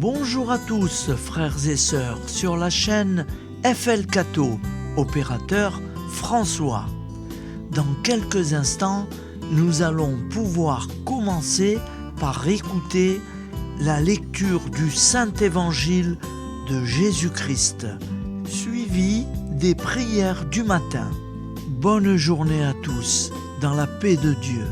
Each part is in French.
Bonjour à tous, frères et sœurs, sur la chaîne FL Cato, opérateur François. Dans quelques instants, nous allons pouvoir commencer par écouter la lecture du Saint-Évangile de Jésus-Christ, suivi des prières du matin. Bonne journée à tous, dans la paix de Dieu.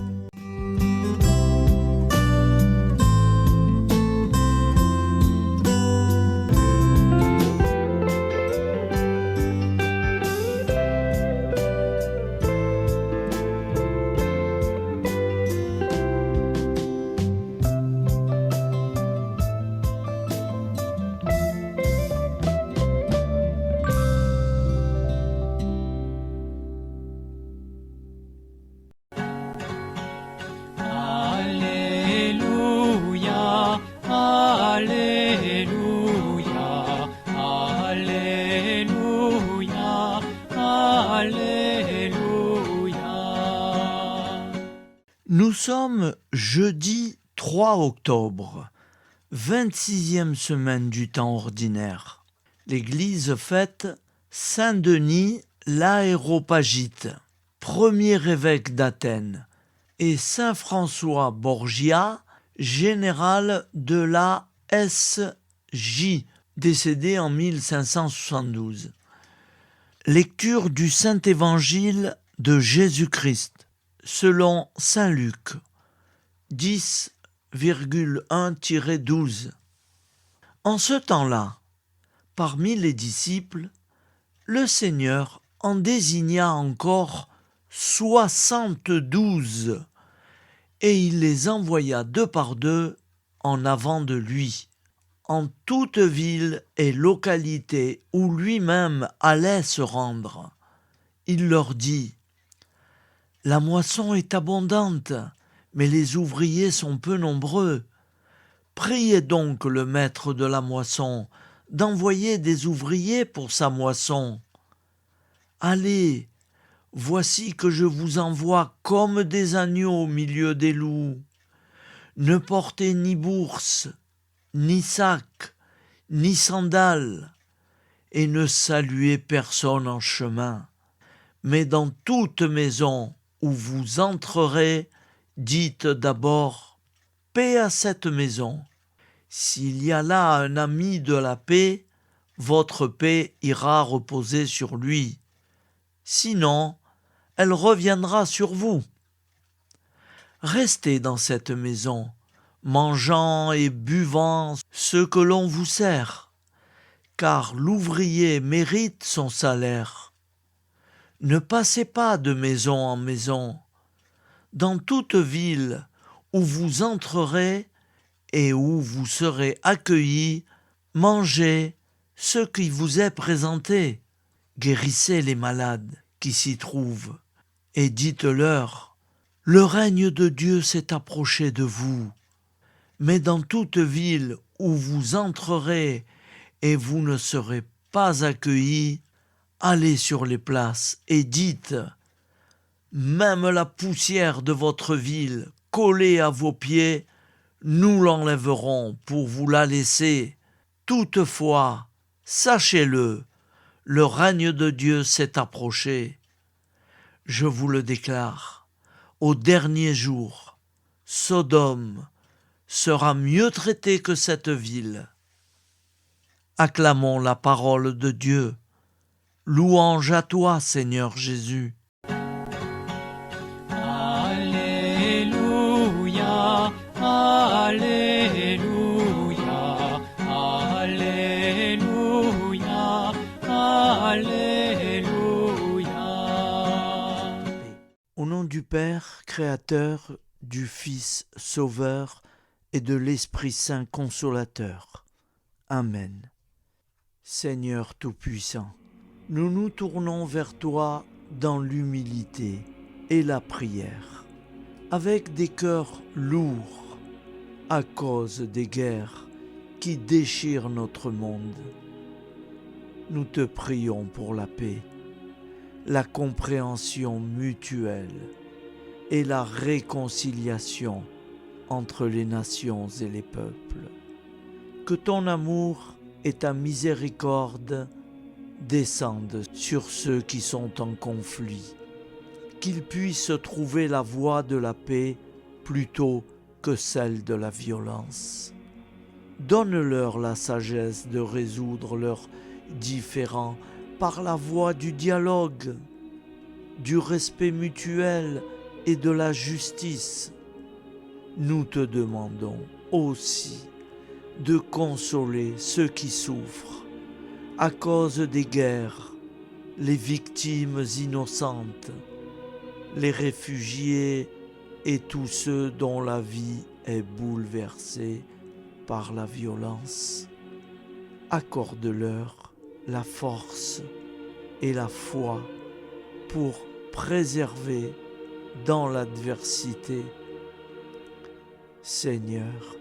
Nous sommes jeudi 3 octobre, 26e semaine du temps ordinaire. L'Église fête Saint-Denis l'Aréopagite, premier évêque d'Athènes, et Saint-François Borgia, général de la SJ, décédé en 1572. Lecture du Saint-Évangile de Jésus-Christ. Selon saint Luc, 10,1-12. En ce temps-là, parmi les disciples, le Seigneur en désigna encore 72, et il les envoya deux par deux en avant de lui, en toute ville et localité où lui-même allait se rendre. Il leur dit: la moisson est abondante, mais les ouvriers sont peu nombreux. Priez donc le maître de la moisson d'envoyer des ouvriers pour sa moisson. Allez, voici que je vous envoie comme des agneaux au milieu des loups. Ne portez ni bourse, ni sac, ni sandales, et ne saluez personne en chemin. Mais dans toute maison où vous entrerez, dites d'abord « Paix à cette maison ». S'il y a là un ami de la paix, votre paix ira reposer sur lui. Sinon, elle reviendra sur vous. Restez dans cette maison, mangeant et buvant ce que l'on vous sert, car l'ouvrier mérite son salaire. Ne passez pas de maison en maison. Dans toute ville où vous entrerez et où vous serez accueillis, mangez ce qui vous est présenté. Guérissez les malades qui s'y trouvent et dites-leur: le règne de Dieu s'est approché de vous. Mais dans toute ville où vous entrerez et vous ne serez pas accueillis, allez sur les places et dites: même la poussière de votre ville collée à vos pieds, nous l'enlèverons pour vous la laisser. Toutefois, sachez-le, le règne de Dieu s'est approché. Je vous le déclare, au dernier jour, Sodome sera mieux traitée que cette ville. Acclamons la parole de Dieu. Louange à toi, Seigneur Jésus. Alléluia, Alléluia, Alléluia, Alléluia. Au nom du Père, Créateur, du Fils, Sauveur et de l'Esprit Saint Consolateur. Amen. Seigneur Tout-Puissant, nous nous tournons vers toi dans l'humilité et la prière, avec des cœurs lourds à cause des guerres qui déchirent notre monde. Nous te prions pour la paix, la compréhension mutuelle et la réconciliation entre les nations et les peuples. Que ton amour et ta miséricorde descendent sur ceux qui sont en conflit, qu'ils puissent trouver la voie de la paix plutôt que celle de la violence. Donne-leur la sagesse de résoudre leurs différends par la voie du dialogue, du respect mutuel et de la justice. Nous te demandons aussi de consoler ceux qui souffrent à cause des guerres, les victimes innocentes, les réfugiés et tous ceux dont la vie est bouleversée par la violence. Accorde-leur la force et la foi pour préserver dans l'adversité. Seigneur,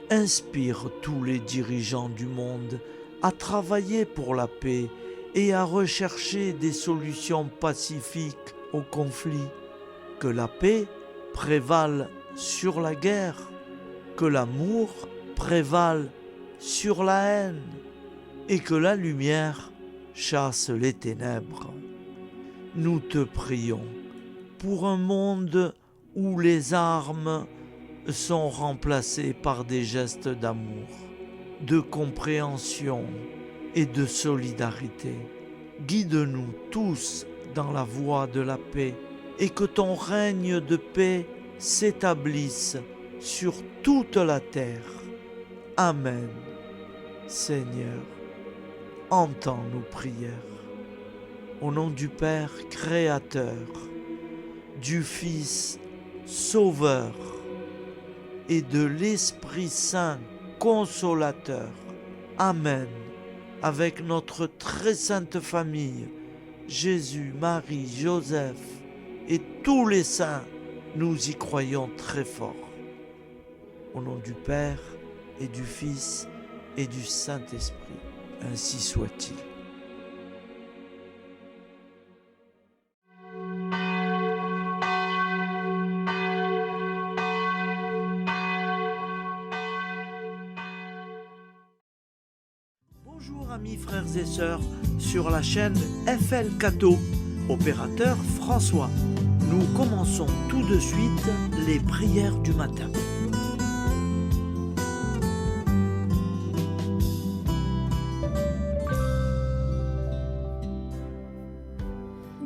inspire tous les dirigeants du monde à travailler pour la paix et à rechercher des solutions pacifiques aux conflits. Que la paix prévale sur la guerre, que l'amour prévale sur la haine et que la lumière chasse les ténèbres. Nous te prions pour un monde où les armes sont remplacées par des gestes d'amour, de compréhension et de solidarité. Guide-nous tous dans la voie de la paix et que ton règne de paix s'établisse sur toute la terre. Amen. Seigneur, entends nos prières. Au nom du Père Créateur, du Fils Sauveur et de l'Esprit Saint Consolateur. Amen. Avec notre très sainte famille, Jésus, Marie, Joseph et tous les saints, nous y croyons très fort. Au nom du Père et du Fils et du Saint-Esprit, ainsi soit-il. Bonjour amis frères et sœurs sur la chaîne FL Cato, opérateur François. Nous commençons tout de suite les prières du matin.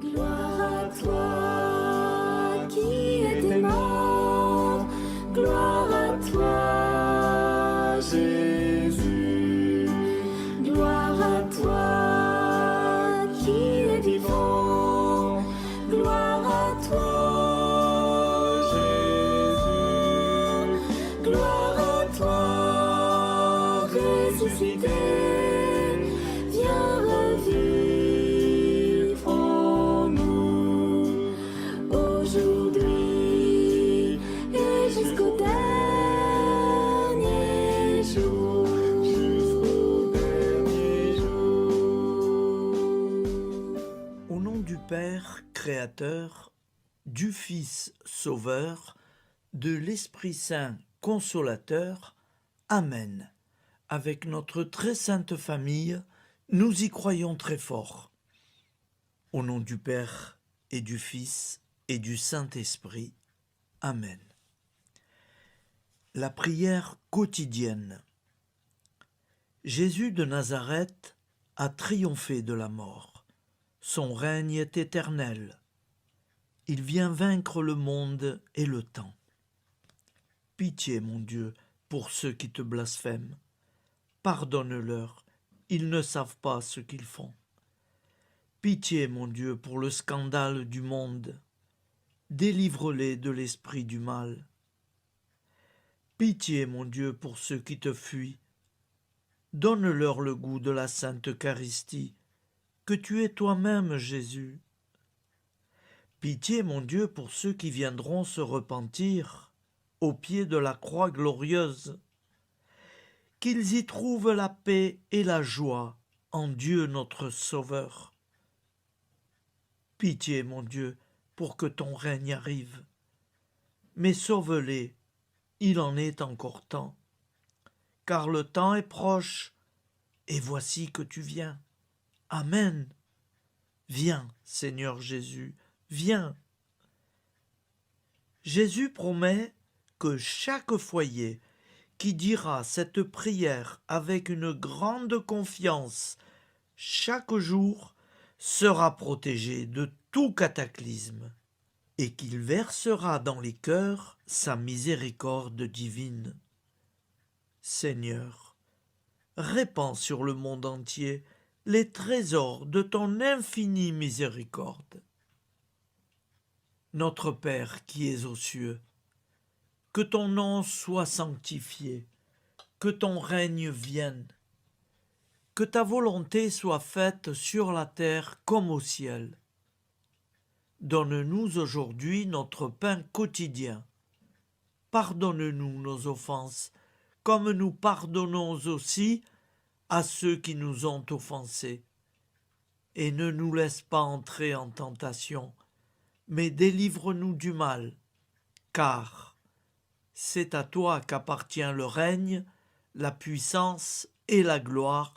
Gloire à toi qui étais mort, gloire à toi Jésus, gloire à toi qui es vivant, gloire à toi Jésus, gloire à toi ressuscité, viens revivre en nous aujourd'hui et jusqu'au dernier jour. Au nom du Père Créateur, du Fils Sauveur, de l'Esprit Saint Consolateur. Amen. Avec notre très sainte famille, nous y croyons très fort. Au nom du Père et du Fils et du Saint-Esprit. Amen. La prière quotidienne. Jésus de Nazareth a triomphé de la mort. Son règne est éternel. Il vient vaincre le monde et le temps. Pitié, mon Dieu, pour ceux qui te blasphèment. Pardonne-leur, ils ne savent pas ce qu'ils font. Pitié, mon Dieu, pour le scandale du monde. Délivre-les de l'esprit du mal. Pitié, mon Dieu, pour ceux qui te fuient. Donne-leur le goût de la Sainte Eucharistie, que tu es toi-même, Jésus. Pitié, mon Dieu, pour ceux qui viendront se repentir au pied de la croix glorieuse, qu'ils y trouvent la paix et la joie en Dieu notre Sauveur. Pitié, mon Dieu, pour que ton règne arrive. Mais sauve-les, il en est encore temps. car le temps est proche, et voici que tu viens. Amen. Viens, Seigneur Jésus, viens. Jésus promet que chaque foyer qui dira cette prière avec une grande confiance chaque jour sera protégé de tout cataclysme et qu'il versera dans les cœurs sa miséricorde divine. Seigneur, répands sur le monde entier les trésors de ton infinie miséricorde. Notre Père qui es aux cieux, que ton nom soit sanctifié, que ton règne vienne, que ta volonté soit faite sur la terre comme au ciel. Donne-nous aujourd'hui notre pain quotidien. Pardonne-nous nos offenses, comme nous pardonnons aussi à ceux qui nous ont offensés. Et ne nous laisse pas entrer en tentation, mais délivre-nous du mal, car c'est à toi qu'appartient le règne, la puissance et la gloire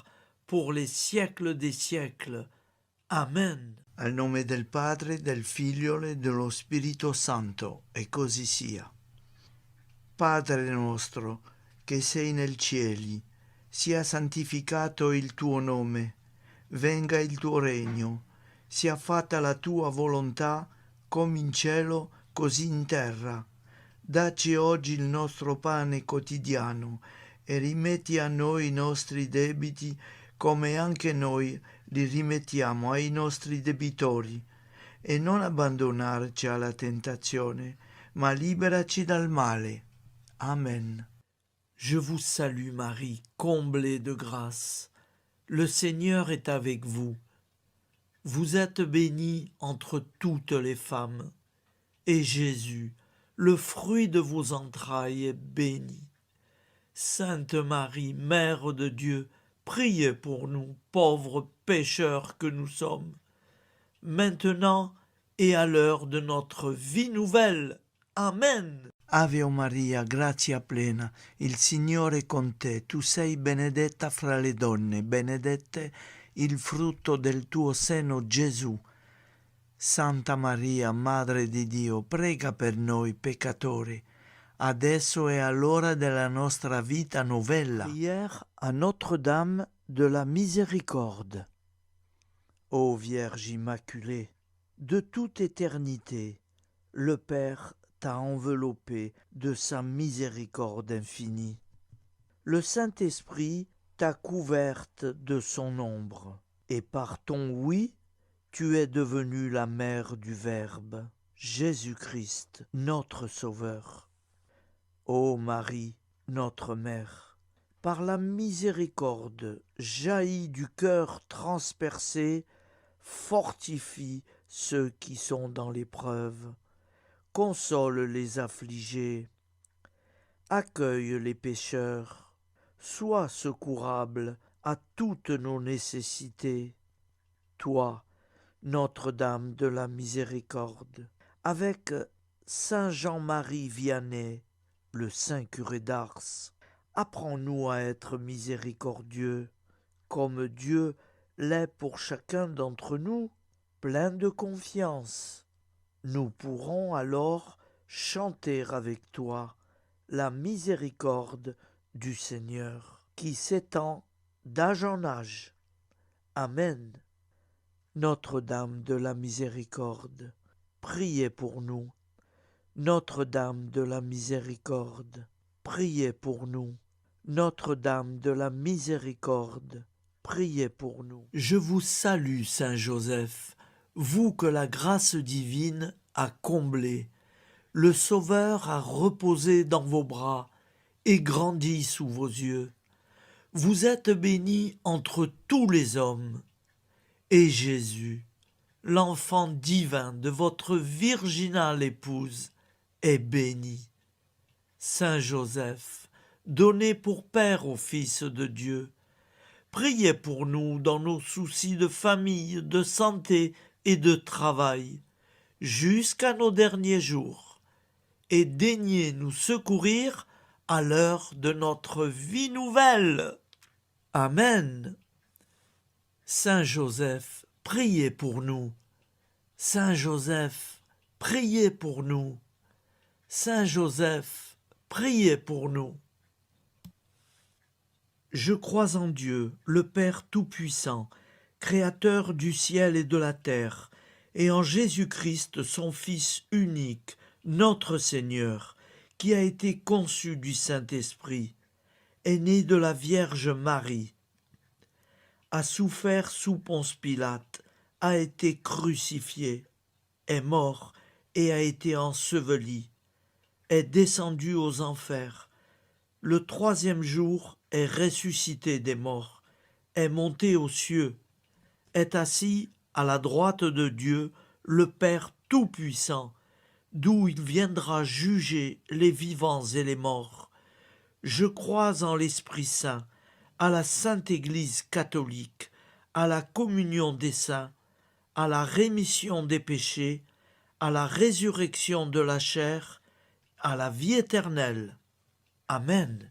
pour les siècles des siècles. Amen. Al nome del Padre, del Figlio e dello Spirito Santo, e così sia. Padre nostro, che sei nel cieli, sia santificato il tuo nome, venga il tuo regno, sia fatta la tua volontà, come in cielo, così in terra. Dacci oggi il nostro pane quotidiano e rimetti a noi i nostri debiti, come anche noi li rimettiamo ai nostri debitori, e non abbandonarci alla tentazione, ma liberaci dal male. Amen. Je vous salue Marie, comblée de grâce. Le Seigneur est avec vous. Vous êtes bénie entre toutes les femmes, et Jésus, le fruit de vos entrailles, est béni. Sainte Marie, Mère de Dieu, priez pour nous, pauvres pécheurs que nous sommes, maintenant et à l'heure de notre vie nouvelle. Amen. Ave Maria, grazia plena, il Signore è con te, tu sei benedetta fra le donne, benedetto il frutto del tuo seno, Gesù. Santa Maria, Madre di Dio, prega per noi peccatori, adesso e all'ora della nostra vita novella. Prière à Notre-Dame de la Miséricorde. Ô Vierge Immaculée, de toute éternité, le Père t'a enveloppé de sa miséricorde infinie. Le Saint-Esprit t'a couverte de son ombre, et par ton oui, tu es devenue la mère du Verbe, Jésus-Christ, notre Sauveur. Ô Marie, notre Mère, par la miséricorde jaillie du cœur transpercé, fortifie ceux qui sont dans l'épreuve, console les affligés, accueille les pécheurs, sois secourable à toutes nos nécessités. Toi, Notre-Dame de la Miséricorde, avec Saint Jean-Marie Vianney, le Saint curé d'Ars, apprends-nous à être miséricordieux, comme Dieu l'est pour chacun d'entre nous, plein de confiance. Nous pourrons alors chanter avec toi la miséricorde du Seigneur, qui s'étend d'âge en âge. Amen. Notre-Dame de la Miséricorde, priez pour nous. Notre-Dame de la Miséricorde, priez pour nous. Notre-Dame de la Miséricorde, priez pour nous. Je vous salue, Saint Joseph, vous que la grâce divine a comblé. Le Sauveur a reposé dans vos bras et grandi sous vos yeux. Vous êtes béni entre tous les hommes. Et Jésus, l'enfant divin de votre virginale épouse, est béni. Saint Joseph, donné pour Père au Fils de Dieu, priez pour nous dans nos soucis de famille, de santé et de travail, jusqu'à nos derniers jours, et daignez nous secourir à l'heure de notre vie nouvelle. Amen. Saint Joseph, priez pour nous. Saint Joseph, priez pour nous. Saint Joseph, priez pour nous. Je crois en Dieu, le Père Tout-Puissant, Créateur du ciel et de la terre, et en Jésus-Christ, son Fils unique, notre Seigneur, qui a été conçu du Saint-Esprit, est né de la Vierge Marie, a souffert sous Ponce Pilate, a été crucifié, est mort et a été enseveli, est descendu aux enfers, le troisième jour est ressuscité des morts, est monté aux cieux, est assis à la droite de Dieu, le Père Tout-Puissant, d'où il viendra juger les vivants et les morts. Je crois en l'Esprit Saint, à la Sainte Église catholique, à la communion des saints, à la rémission des péchés, à la résurrection de la chair, à la vie éternelle. Amen.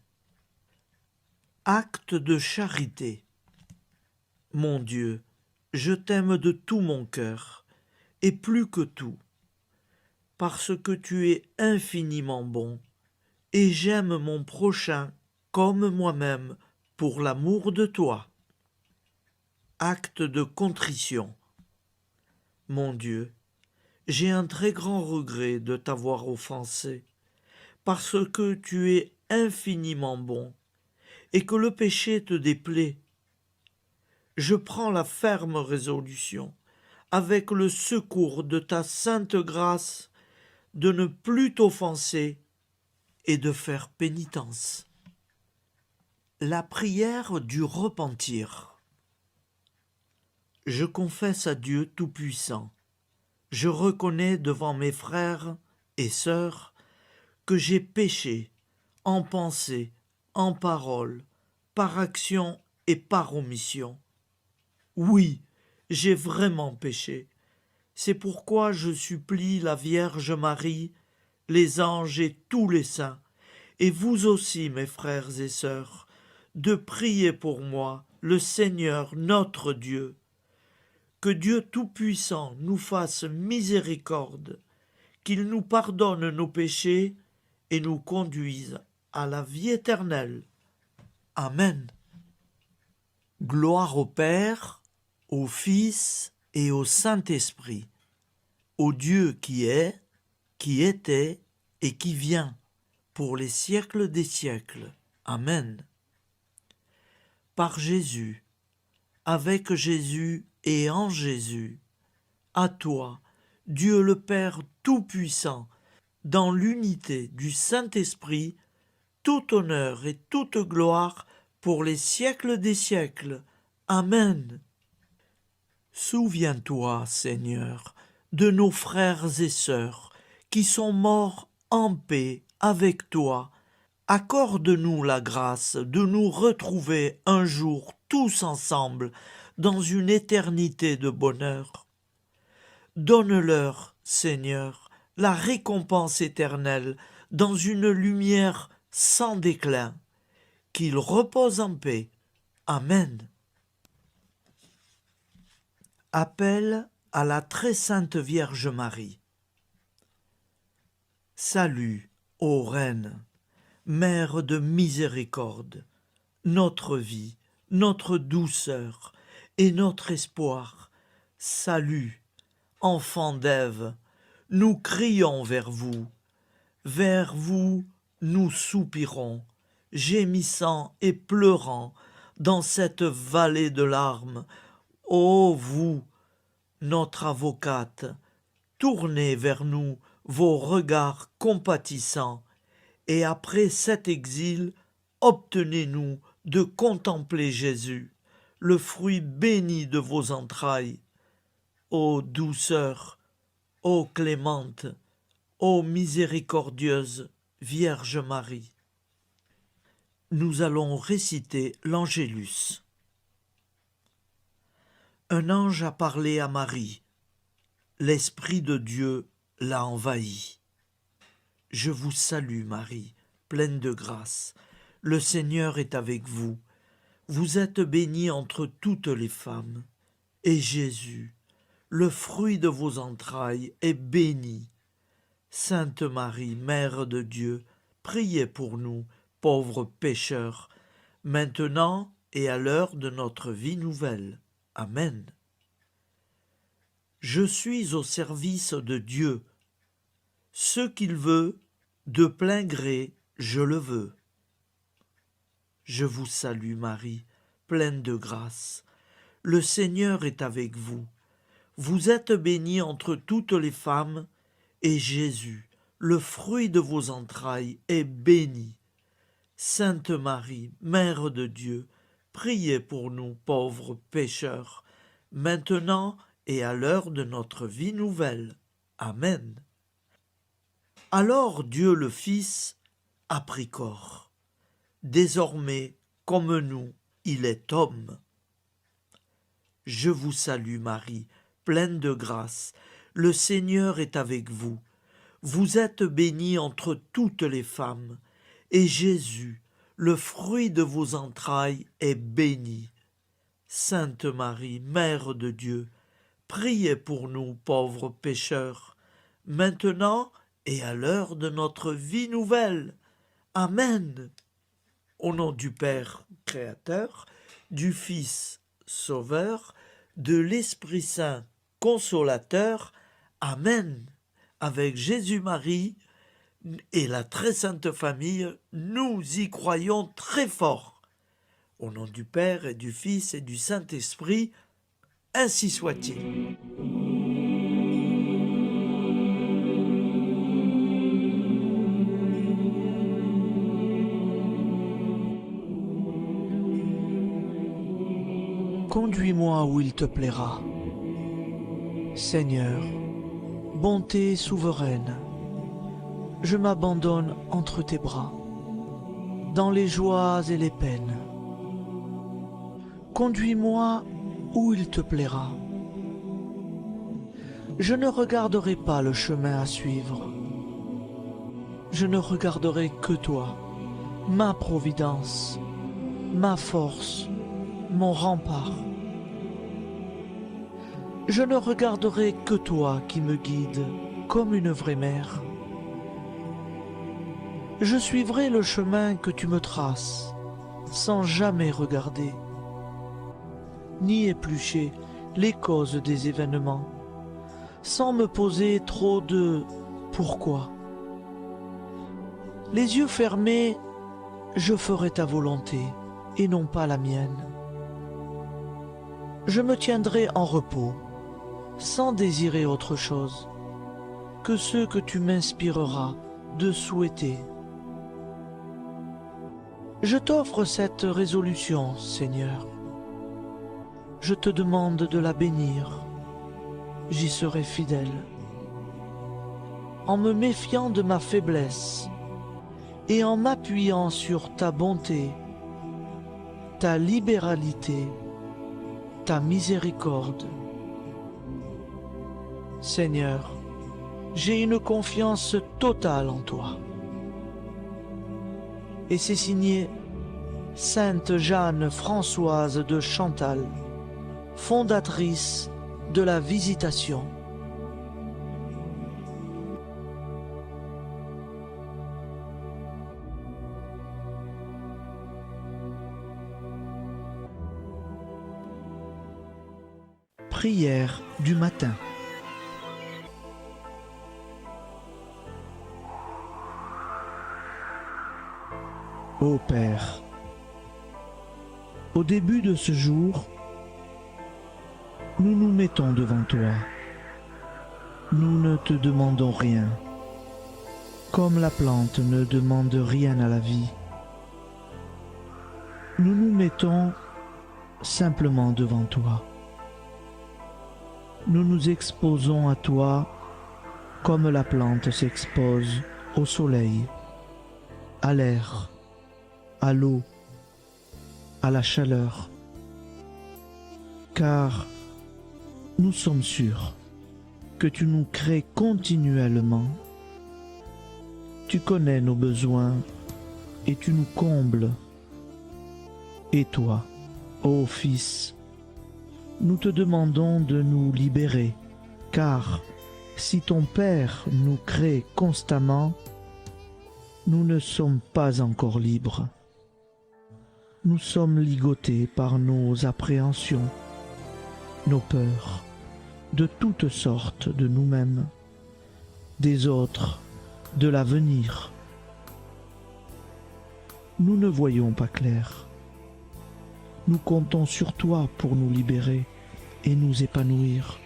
Acte de charité. Mon Dieu, je t'aime de tout mon cœur, et plus que tout, parce que tu es infiniment bon, et j'aime mon prochain comme moi-même pour l'amour de toi. Acte de contrition. Mon Dieu, j'ai un très grand regret de t'avoir offensé, parce que tu es infiniment bon, et que le péché te déplaît. Je prends la ferme résolution, avec le secours de ta sainte grâce, de ne plus t'offenser et de faire pénitence. La prière du repentir. Je confesse à Dieu Tout-Puissant, je reconnais devant mes frères et sœurs que j'ai péché en pensée, en parole, par action et par omission. Oui, j'ai vraiment péché. C'est pourquoi je supplie la Vierge Marie, les anges et tous les saints, et vous aussi, mes frères et sœurs, de prier pour moi, le Seigneur notre Dieu. Que Dieu Tout-Puissant nous fasse miséricorde, qu'il nous pardonne nos péchés et nous conduise à la vie éternelle. Amen. Gloire au Père, au Fils et au Saint-Esprit, au Dieu qui est, qui était et qui vient, pour les siècles des siècles. Amen. Par Jésus, avec Jésus et en Jésus, à toi, Dieu le Père Tout-Puissant, dans l'unité du Saint-Esprit, tout honneur et toute gloire pour les siècles des siècles. Amen. Souviens-toi, Seigneur, de nos frères et sœurs qui sont morts en paix avec toi. Accorde-nous la grâce de nous retrouver un jour tous ensemble dans une éternité de bonheur. Donne-leur, Seigneur, la récompense éternelle dans une lumière sans déclin. Qu'ils reposent en paix. Amen. Appel à la très sainte Vierge Marie. Salut, ô Reine, Mère de miséricorde, notre vie, notre douceur et notre espoir. Salut, enfant d'Ève, nous crions vers vous nous soupirons, gémissant et pleurant dans cette vallée de larmes. Ô vous, notre avocate, tournez vers nous vos regards compatissants, et après cet exil, obtenez-nous de contempler Jésus, le fruit béni de vos entrailles. Ô douceur, ô clémente, ô miséricordieuse Vierge Marie. Nous allons réciter l'Angélus. Un ange a parlé à Marie. L'Esprit de Dieu l'a envahie. Je vous salue, Marie, pleine de grâce. Le Seigneur est avec vous. Vous êtes bénie entre toutes les femmes. Et Jésus, le fruit de vos entrailles, est béni. Sainte Marie, Mère de Dieu, priez pour nous, pauvres pécheurs, maintenant et à l'heure de notre vie nouvelle. Amen. Je suis au service de Dieu. Ce qu'il veut, de plein gré, je le veux. Je vous salue Marie, pleine de grâce. Le Seigneur est avec vous. Vous êtes bénie entre toutes les femmes, et Jésus, le fruit de vos entrailles, est béni. Sainte Marie, Mère de Dieu, priez pour nous pauvres pécheurs, maintenant et à l'heure de notre vie nouvelle. Amen. Alors Dieu le Fils a pris corps. Désormais, comme nous, il est homme. Je vous salue Marie, pleine de grâce. Le Seigneur est avec vous. Vous êtes bénie entre toutes les femmes, et Jésus, le fruit de vos entrailles, est béni. Sainte Marie, Mère de Dieu, priez pour nous pauvres pécheurs, maintenant et à l'heure de notre vie nouvelle. Amen. Au nom du Père Créateur, du Fils Sauveur, de l'Esprit Saint Consolateur. Amen. Avec Jésus-Marie et la très sainte famille, nous y croyons très fort. Au nom du Père et du Fils et du Saint-Esprit, ainsi soit-il. Conduis-moi où il te plaira. Seigneur, bonté souveraine, je m'abandonne entre tes bras, dans les joies et les peines. Conduis-moi où il te plaira. Je ne regarderai pas le chemin à suivre. Je ne regarderai que toi, ma providence, ma force, mon rempart. Je ne regarderai que toi qui me guides comme une vraie mère. Je suivrai le chemin que tu me traces, sans jamais regarder, ni éplucher les causes des événements, sans me poser trop de « pourquoi ». Les yeux fermés, je ferai ta volonté et non pas la mienne. Je me tiendrai en repos, sans désirer autre chose que ce que tu m'inspireras de souhaiter. Je t'offre cette résolution, Seigneur. Je te demande de la bénir. J'y serai fidèle. En me méfiant de ma faiblesse et en m'appuyant sur ta bonté, ta libéralité, ta miséricorde. Seigneur, j'ai une confiance totale en toi. Et c'est signé Sainte Jeanne Françoise de Chantal, fondatrice de la Visitation. Prière du matin. Ô Père, au début de ce jour, nous nous mettons devant toi. Nous ne te demandons rien, comme la plante ne demande rien à la vie. Nous nous mettons simplement devant toi. Nous nous exposons à toi comme la plante s'expose au soleil, à l'air, à l'eau, à la chaleur, car nous sommes sûrs que tu nous crées continuellement. Tu connais nos besoins et tu nous combles. Et toi, ô Fils, nous te demandons de nous libérer, car si ton Père nous crée constamment, nous ne sommes pas encore libres. Nous sommes ligotés par nos appréhensions, nos peurs, de toutes sortes de nous-mêmes, des autres, de l'avenir. Nous ne voyons pas clair. Nous comptons sur toi pour nous libérer et nous épanouir.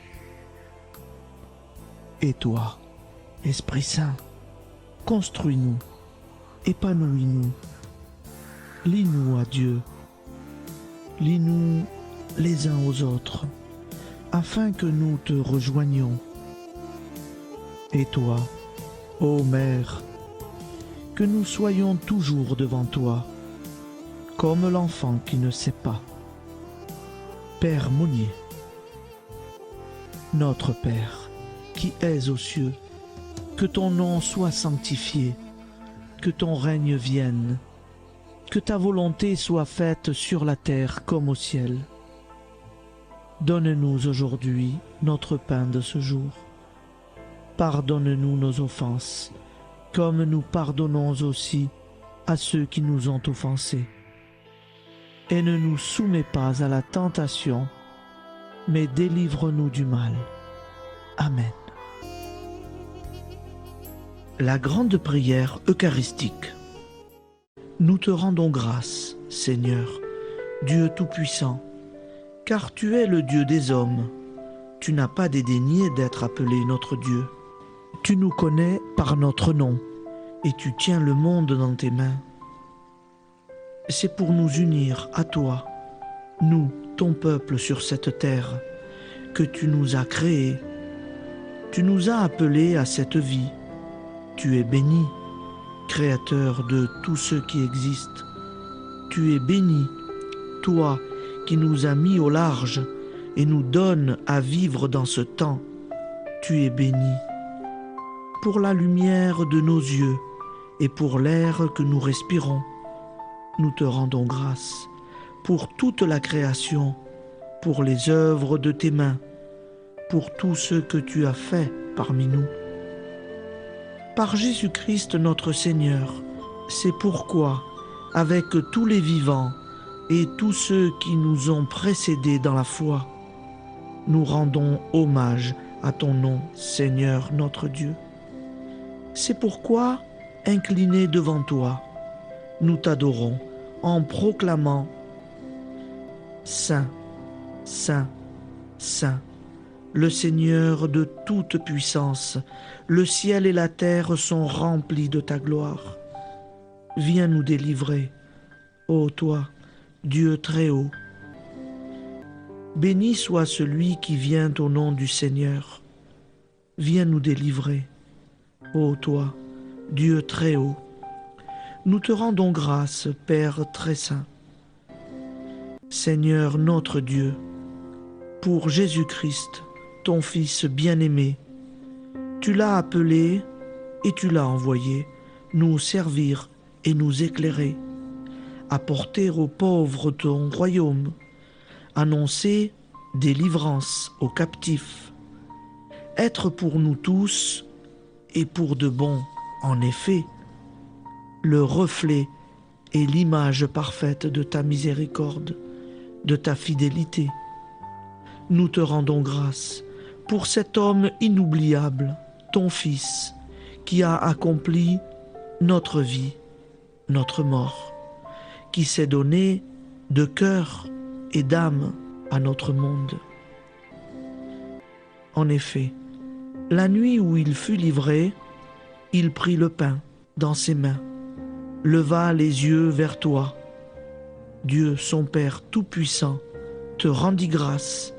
Et toi, Esprit Saint, construis-nous, épanouis-nous, lie-nous à Dieu, lie-nous les uns aux autres, afin que nous te rejoignions. Et toi, ô Mère, que nous soyons toujours devant toi, comme l'enfant qui ne sait pas. Père Monnier, notre Père, qui es aux cieux, que ton nom soit sanctifié, que ton règne vienne, que ta volonté soit faite sur la terre comme au ciel. Donne-nous aujourd'hui notre pain de ce jour. Pardonne-nous nos offenses, comme nous pardonnons aussi à ceux qui nous ont offensés. Et ne nous soumets pas à la tentation, mais délivre-nous du mal. Amen. La grande prière eucharistique. Nous te rendons grâce, Seigneur, Dieu Tout-Puissant, car tu es le Dieu des hommes. Tu n'as pas dédaigné d'être appelé notre Dieu. Tu nous connais par notre nom, et tu tiens le monde dans tes mains. C'est pour nous unir à toi, nous, ton peuple sur cette terre, que tu nous as créés. Tu nous as appelés à cette vie. Tu es béni, Créateur de tout ce qui existe. Tu es béni, toi qui nous as mis au large et nous donnes à vivre dans ce temps. Tu es béni. Pour la lumière de nos yeux et pour l'air que nous respirons, nous te rendons grâce. Pour toute la création, pour les œuvres de tes mains, pour tout ce que tu as fait parmi nous. Par Jésus-Christ notre Seigneur, c'est pourquoi, avec tous les vivants et tous ceux qui nous ont précédés dans la foi, nous rendons hommage à ton nom, Seigneur notre Dieu. C'est pourquoi, inclinés devant toi, nous t'adorons en proclamant « Saint, Saint, Saint ». Le Seigneur de toute puissance, le ciel et la terre sont remplis de ta gloire. Viens nous délivrer, ô toi, Dieu très haut. Béni soit celui qui vient au nom du Seigneur. Viens nous délivrer, ô toi, Dieu très haut. Nous te rendons grâce, Père très saint. Seigneur notre Dieu, pour Jésus-Christ, ton Fils bien-aimé, tu l'as appelé et tu l'as envoyé nous servir et nous éclairer, apporter aux pauvres ton royaume, annoncer délivrance aux captifs, être pour nous tous et pour de bon, en effet, le reflet et l'image parfaite de ta miséricorde, de ta fidélité. Nous te rendons grâce pour cet homme inoubliable, ton Fils, qui a accompli notre vie, notre mort, qui s'est donné de cœur et d'âme à notre monde. En effet, la nuit où il fut livré, il prit le pain dans ses mains, leva les yeux vers toi. Dieu, son Père Tout-Puissant, te rendit grâce,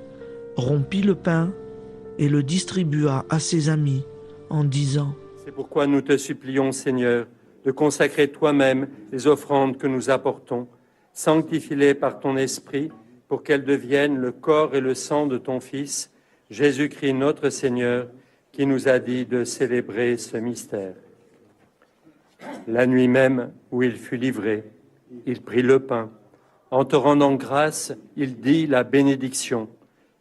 rompit le pain et le distribua à ses amis en disant : C'est pourquoi nous te supplions, Seigneur, de consacrer toi-même les offrandes que nous apportons. Sanctifie-les par ton Esprit pour qu'elles deviennent le corps et le sang de ton Fils, Jésus-Christ notre Seigneur, qui nous a dit de célébrer ce mystère. La nuit même où il fut livré, il prit le pain. En te rendant grâce, il dit la bénédiction.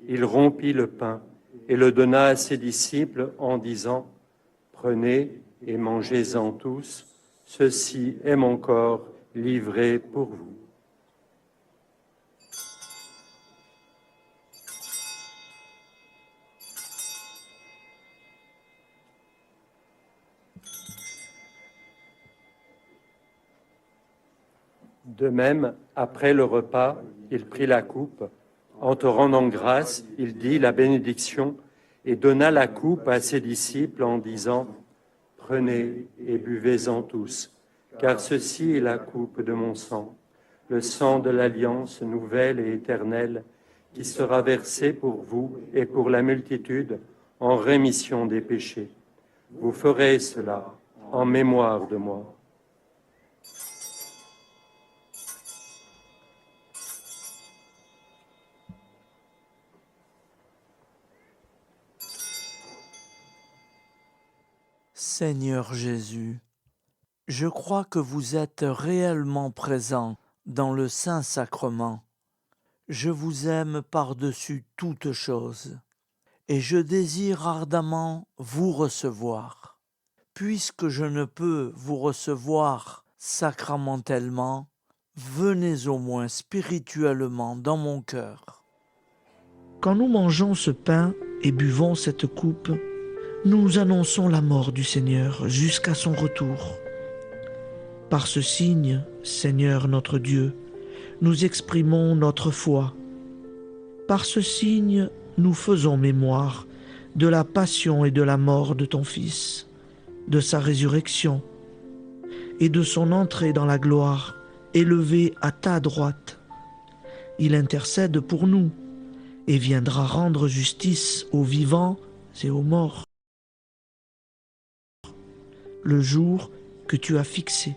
Il rompit le pain et le donna à ses disciples en disant « Prenez et mangez-en tous, ceci est mon corps livré pour vous. » De même, après le repas, il prit la coupe. En te rendant grâce, il dit la bénédiction et donna la coupe à ses disciples en disant « Prenez et buvez-en tous, car ceci est la coupe de mon sang, le sang de l'alliance nouvelle et éternelle, qui sera versé pour vous et pour la multitude en rémission des péchés. Vous ferez cela en mémoire de moi. » Seigneur Jésus, je crois que vous êtes réellement présent dans le Saint-Sacrement. Je vous aime par-dessus toute chose et je désire ardemment vous recevoir. Puisque je ne peux vous recevoir sacramentellement, venez au moins spirituellement dans mon cœur. Quand nous mangeons ce pain et buvons cette coupe, nous annonçons la mort du Seigneur jusqu'à son retour. Par ce signe, Seigneur notre Dieu, nous exprimons notre foi. Par ce signe, nous faisons mémoire de la passion et de la mort de ton Fils, de sa résurrection et de son entrée dans la gloire, élevé à ta droite. Il intercède pour nous et viendra rendre justice aux vivants et aux morts. Le jour que tu as fixé.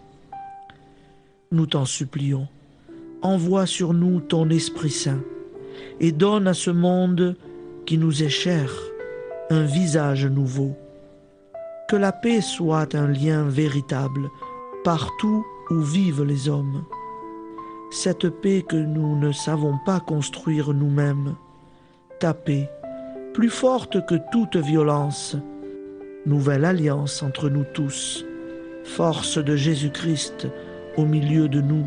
Nous t'en supplions, envoie sur nous ton Esprit Saint et donne à ce monde qui nous est cher un visage nouveau. Que la paix soit un lien véritable partout où vivent les hommes. Cette paix que nous ne savons pas construire nous-mêmes, ta paix, plus forte que toute violence, nouvelle alliance entre nous tous, force de Jésus-Christ au milieu de nous.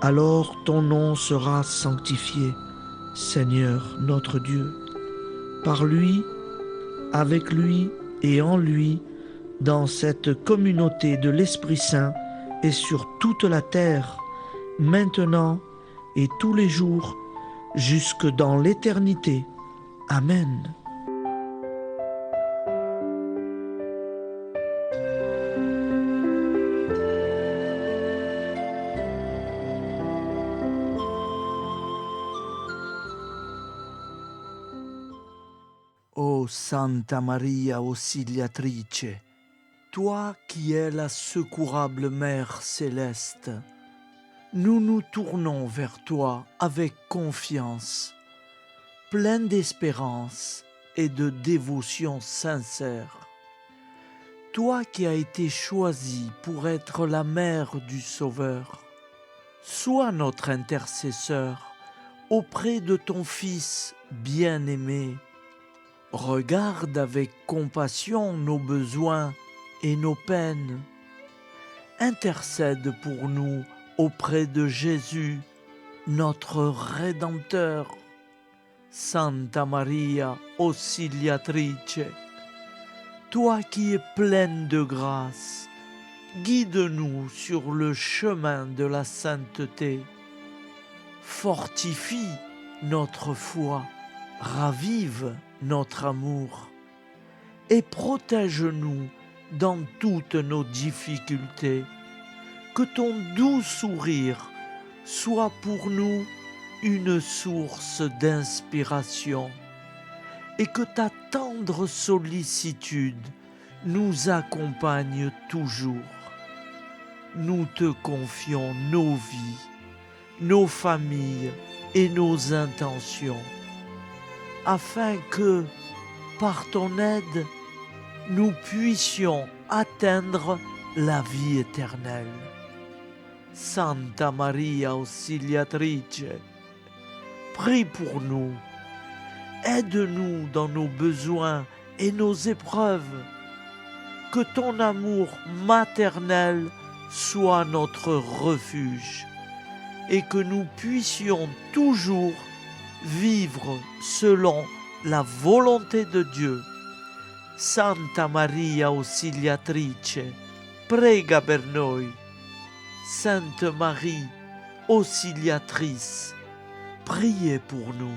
Alors ton nom sera sanctifié, Seigneur notre Dieu. Par lui, avec lui et en lui, dans cette communauté de l'Esprit Saint et sur toute la terre, maintenant et tous les jours, jusque dans l'éternité. Amen. Ô Santa Maria Auxiliatrice, toi qui es la secourable Mère céleste, nous nous tournons vers toi avec confiance, plein d'espérance et de dévotion sincère. Toi qui as été choisie pour être la mère du Sauveur, sois notre intercesseur auprès de ton Fils bien-aimé. Regarde avec compassion nos besoins et nos peines. Intercède pour nous auprès de Jésus, notre Rédempteur. Santa Maria Auxiliatrice, toi qui es pleine de grâce, guide-nous sur le chemin de la sainteté. Fortifie notre foi, ravive notre amour et protège-nous dans toutes nos difficultés. Que ton doux sourire soit pour nous une source d'inspiration et que ta tendre sollicitude nous accompagne toujours. Nous te confions nos vies, nos familles et nos intentions, afin que, par ton aide, nous puissions atteindre la vie éternelle. Santa Maria Auxiliatrice, prie pour nous. Aide-nous dans nos besoins et nos épreuves. Que ton amour maternel soit notre refuge et que nous puissions toujours vivre selon la volonté de Dieu. Santa Maria Auxiliatrice, prega per noi. Sainte Marie, Auxiliatrice, priez pour nous.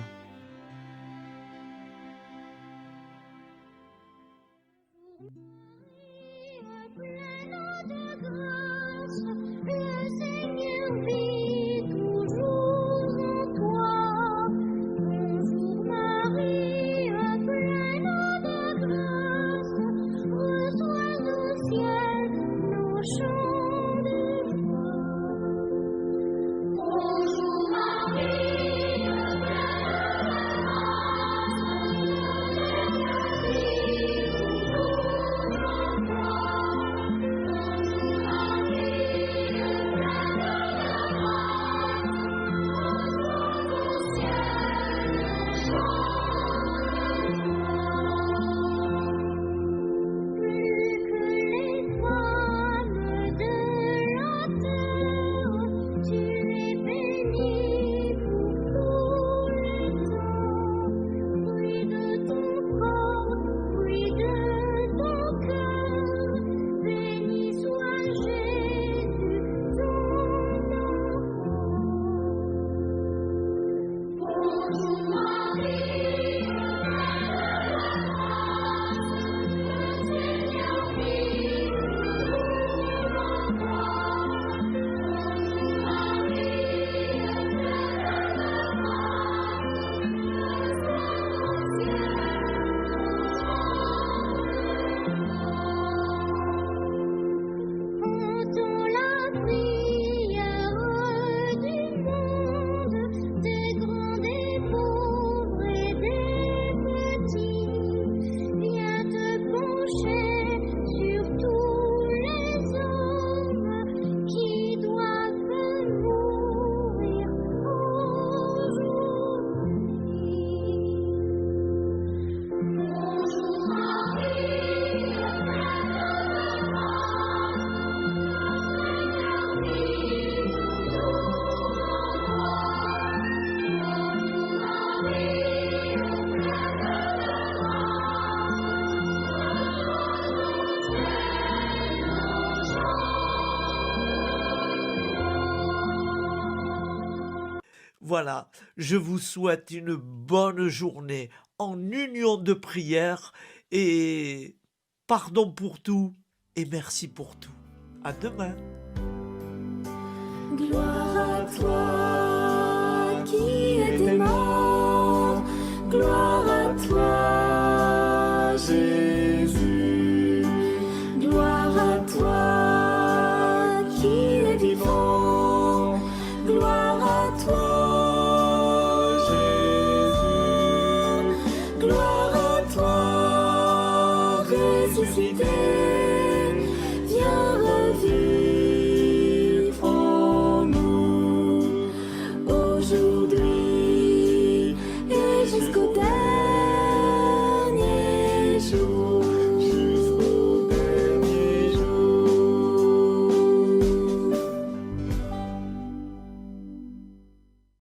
Voilà, je vous souhaite une bonne journée en union de prière et pardon pour tout et merci pour tout. À demain. Gloire à toi qui es mort, gloire à toi Jésus, gloire à toi qui es vivant, gloire à toi Jésus, gloire à toi ressuscité.